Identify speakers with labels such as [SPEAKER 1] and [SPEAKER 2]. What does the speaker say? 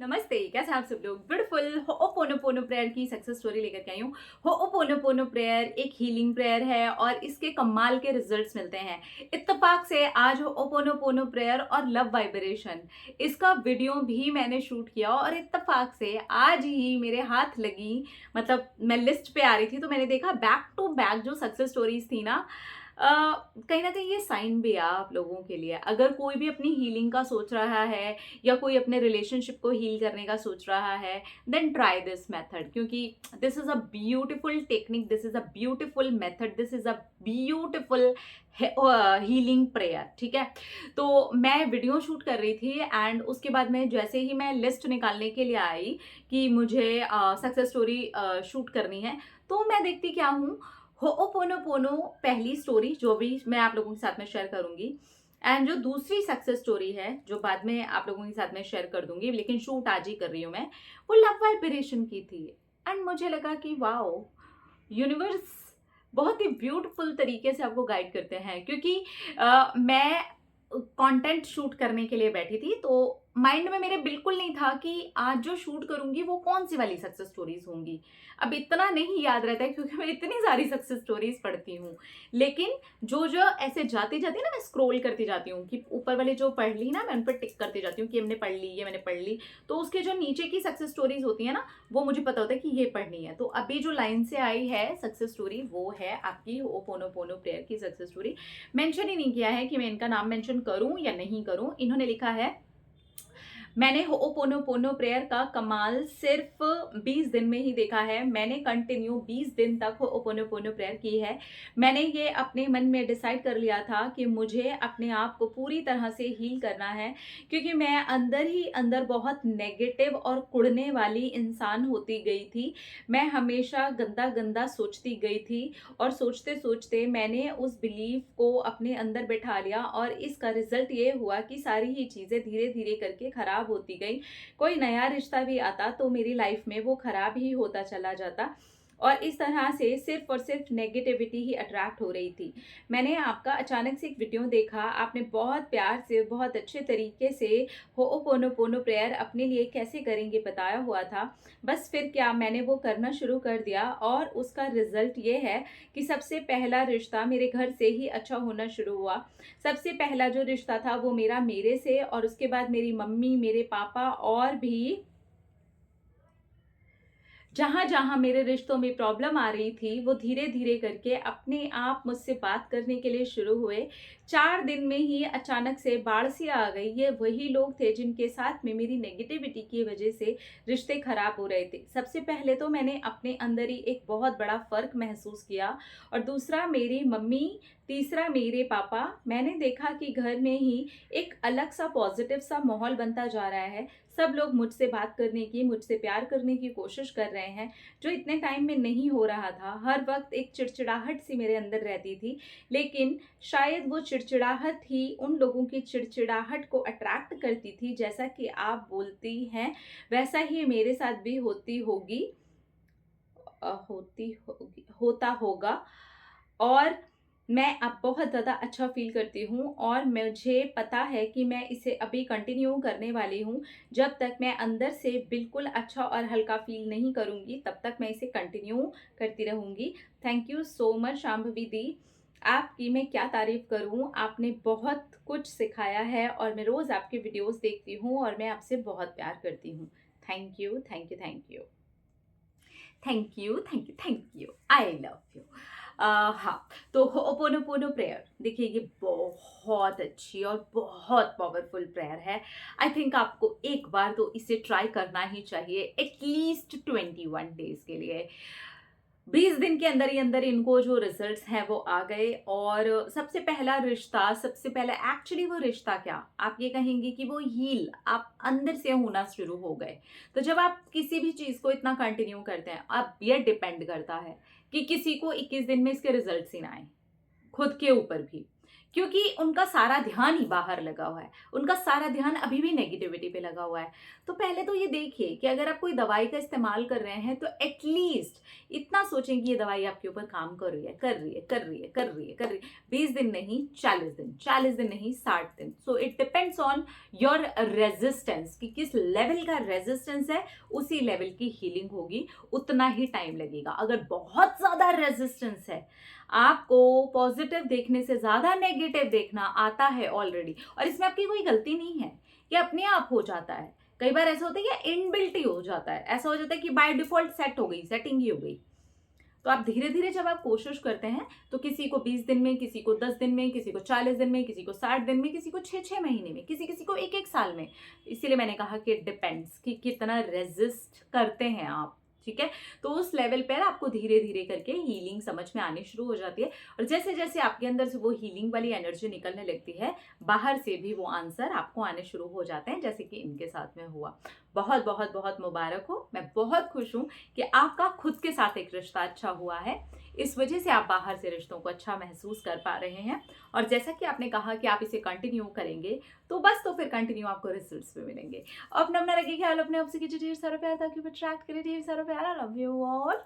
[SPEAKER 1] नमस्ते, कैसे हैं आप सब लोग। ब्यूटीफुल होओपोनोपोनो प्रेयर की सक्सेस स्टोरी लेकर के आई हूँ। होओपोनोपोनो प्रेयर एक हीलिंग प्रेयर है और इसके कमाल के रिजल्ट्स मिलते हैं। इत्तेफाक से आज होओपोनोपोनो प्रेयर और लव वाइब्रेशन इसका वीडियो भी मैंने शूट किया और इत्तेफाक से आज ही मेरे हाथ लगी। मतलब मैं लिस्ट पे आ रही थी तो मैंने देखा बैक टू बैक जो सक्सेस स्टोरीज थी ना, कहीं ना कहीं ये साइन भी है आप लोगों के लिए। अगर कोई भी अपनी हीलिंग का सोच रहा है या कोई अपने रिलेशनशिप को हील करने का सोच रहा है, देन ट्राई दिस मेथड, क्योंकि this is a beautiful technique, this is a beautiful method, this is a beautiful healing prayer. ठीक है, तो मैं वीडियो शूट कर रही थी एंड उसके बाद में जैसे ही मैं लिस्ट निकालने के लिए आई कि मुझे सक्सेस स्टोरी शूट करनी है, तो मैं देखती क्या हूँ, होओपोनोपोनो पहली स्टोरी जो भी मैं आप लोगों के साथ में शेयर करूंगी, एंड जो दूसरी सक्सेस स्टोरी है जो बाद में आप लोगों के साथ में शेयर कर दूंगी, लेकिन शूट आज ही कर रही हूँ मैं, वो लव वाइब्रेशन की थी। एंड मुझे लगा कि वाओ, यूनिवर्स बहुत ही ब्यूटीफुल तरीके से आपको गाइड करते हैं। क्योंकि मैं कंटेंट शूट करने के लिए बैठी थी, तो माइंड में मेरे बिल्कुल नहीं था कि आज जो शूट करूंगी वो कौन सी वाली सक्सेस स्टोरीज होंगी। अब इतना नहीं याद रहता है क्योंकि मैं इतनी सारी सक्सेस स्टोरीज पढ़ती हूँ, लेकिन जो जो ऐसे जाती जाती ना, मैं स्क्रोल करती जाती हूँ कि ऊपर वाले जो पढ़ ली ना, मैं उन पर टिक करती जाती हूँ कि हमने पढ़ ली, ये मैंने पढ़ ली। तो उसके जो नीचे की सक्सेस स्टोरीज होती है ना, वो मुझे पता होता है कि ये पढ़नी है। तो अभी जो लाइन से आई है सक्सेस स्टोरी, वो है आपकी होओपोनोपोनो प्रेयर की सक्सेस स्टोरी। मेंशन ही नहीं किया है कि मैं इनका नाम मेंशन करूं या नहीं करूं। इन्होंने लिखा है, मैंने होओपोनोपोनो प्रेयर का कमाल सिर्फ 20 दिन में ही देखा है। मैंने कंटिन्यू 20 दिन तक होओपोनोपोनो प्रेयर की है। मैंने ये अपने मन में डिसाइड कर लिया था कि मुझे अपने आप को पूरी तरह से हील करना है, क्योंकि मैं अंदर ही अंदर बहुत नेगेटिव और कुढ़ने वाली इंसान होती गई थी। मैं हमेशा गंदा गंदा सोचती गई थी और सोचते सोचते मैंने उस बिलीफ को अपने अंदर बैठा लिया और इसका रिजल्ट ये हुआ कि सारी ही चीज़ें धीरे धीरे करके खराब होती गई। कोई नया रिश्ता भी आता तो मेरी लाइफ में वो खराब ही होता चला जाता और इस तरह से सिर्फ और सिर्फ नेगेटिविटी ही अट्रैक्ट हो रही थी। मैंने आपका अचानक से एक वीडियो देखा, आपने बहुत प्यार से बहुत अच्छे तरीके से होओपोनोपोनो प्रेयर अपने लिए कैसे करेंगे बताया हुआ था। बस फिर क्या, मैंने वो करना शुरू कर दिया और उसका रिजल्ट ये है कि सबसे पहला रिश्ता मेरे घर से ही अच्छा होना शुरू हुआ। सबसे पहला जो रिश्ता था वो मेरे से, और उसके बाद मेरी मम्मी, मेरे पापा, और भी जहाँ जहाँ मेरे रिश्तों में प्रॉब्लम आ रही थी, वो धीरे धीरे करके अपने आप मुझसे बात करने के लिए शुरू हुए। 4 दिन में ही अचानक से बाढ़ सी आ गई। ये वही लोग थे जिनके साथ में मेरी नेगेटिविटी की वजह से रिश्ते खराब हो रहे थे। सबसे पहले तो मैंने अपने अंदर ही एक बहुत बड़ा फर्क महसूस किया, और दूसरा मेरी मम्मी, तीसरा मेरे पापा। मैंने देखा कि घर में ही एक अलग सा पॉजिटिव सा माहौल बनता जा रहा है। सब लोग मुझसे बात करने की, मुझसे प्यार करने की कोशिश कर रहे हैं, जो इतने टाइम में नहीं हो रहा था। हर वक्त एक चिड़चिड़ाहट सी मेरे अंदर रहती थी, लेकिन शायद वो चिड़चिड़ाहट ही उन लोगों की चिड़चिड़ाहट को अट्रैक्ट करती थी। जैसा कि आप बोलती हैं वैसा ही मेरे साथ भी होता होगा। और मैं अब बहुत ज़्यादा अच्छा फ़ील करती हूँ और मुझे पता है कि मैं इसे अभी कंटिन्यू करने वाली हूँ। जब तक मैं अंदर से बिल्कुल अच्छा और हल्का फ़ील नहीं करूँगी, तब तक मैं इसे कंटिन्यू करती रहूँगी। Thank you so much Shambhavi दी। आपकी मैं क्या तारीफ़ करूँ, आपने बहुत कुछ सिखाया है और मैं रोज़ आपके वीडियोज़ देखती हूँ और मैं आपसे बहुत प्यार करती हूँ। Thank you, thank you, thank you. Thank you, thank you, thank you, I love you. हाँ, तो होओपोनोपोनो प्रेयर देखिए, ये बहुत अच्छी और बहुत पावरफुल प्रेयर है। आई थिंक आपको एक बार तो इसे ट्राई करना ही चाहिए, एटलीस्ट 21 डेज के लिए। 20 दिन के अंदर ही अंदर इनको जो रिजल्ट्स हैं वो आ गए। और सबसे पहला रिश्ता, सबसे पहला एक्चुअली वो रिश्ता क्या, आप ये कहेंगे कि वो हील आप अंदर से होना शुरू हो गए। तो जब आप किसी भी चीज़ को इतना कंटिन्यू करते हैं, अब ये डिपेंड करता है कि किसी को 21 दिन में इसके रिजल्ट्स ही ना आए, खुद के ऊपर भी। क्योंकि उनका सारा ध्यान ही बाहर लगा हुआ है, उनका सारा ध्यान अभी भी नेगेटिविटी पे लगा हुआ है। तो पहले तो ये देखिए कि अगर आप कोई दवाई का इस्तेमाल कर रहे हैं तो एटलीस्ट इतना सोचें कि ये दवाई आपके ऊपर काम कर रही है, कर रही है, कर रही है, कर रही है, कर रही है। 20 दिन नहीं, 40 दिन, 40 दिन नहीं, 60 दिन। So it depends on your resistance कि किस लेवल का रेजिस्टेंस है, उसी लेवल की हीलिंग होगी, उतना ही टाइम लगेगा। अगर बहुत ज्यादा रेजिस्टेंस है, आपको पॉजिटिव देखने से ज्यादा नेगेटिव देखना आता है ऑलरेडी, और इसमें आपकी कोई गलती नहीं है, ये अपने आप हो जाता है। कई बार ऐसा होता है कि इनबिल्ट ही हो जाता है, ऐसा हो जाता है कि बाय डिफॉल्ट सेट हो गई, सेटिंग ही हो गई। तो आप धीरे धीरे जब आप कोशिश करते हैं तो किसी को 20 दिन में, किसी को 10 दिन में, किसी को 40 दिन में, किसी को 60 दिन में, किसी को 6-6 महीने में, किसी किसी को 1-1 साल में। इसीलिए मैंने कहा कि डिपेंड्स कि कितना रेजिस्ट करते हैं आप। ठीक है, तो उस लेवल पर आपको धीरे धीरे करके हीलिंग समझ में आनी शुरू हो जाती है, और जैसे जैसे आपके अंदर से वो हीलिंग वाली एनर्जी निकलने लगती है, बाहर से भी वो आंसर आपको आने शुरू हो जाते हैं, जैसे कि इनके साथ में हुआ। बहुत बहुत बहुत मुबारक हो, मैं बहुत खुश हूं कि आपका खुद के साथ एक रिश्ता अच्छा हुआ है, इस वजह से आप बाहर से रिश्तों को अच्छा महसूस कर पा रहे हैं। और जैसा कि आपने कहा कि आप इसे कंटिन्यू करेंगे, तो बस तो फिर कंटिन्यू आपको रिजल्ट्स भी मिलेंगे। अपना अपना रखिए ख्याल, अपने आपसे कीजिए ढेर सारा प्यार, ताकि वो अट्रैक्ट करे ढेर सारा प्यार। I love you all.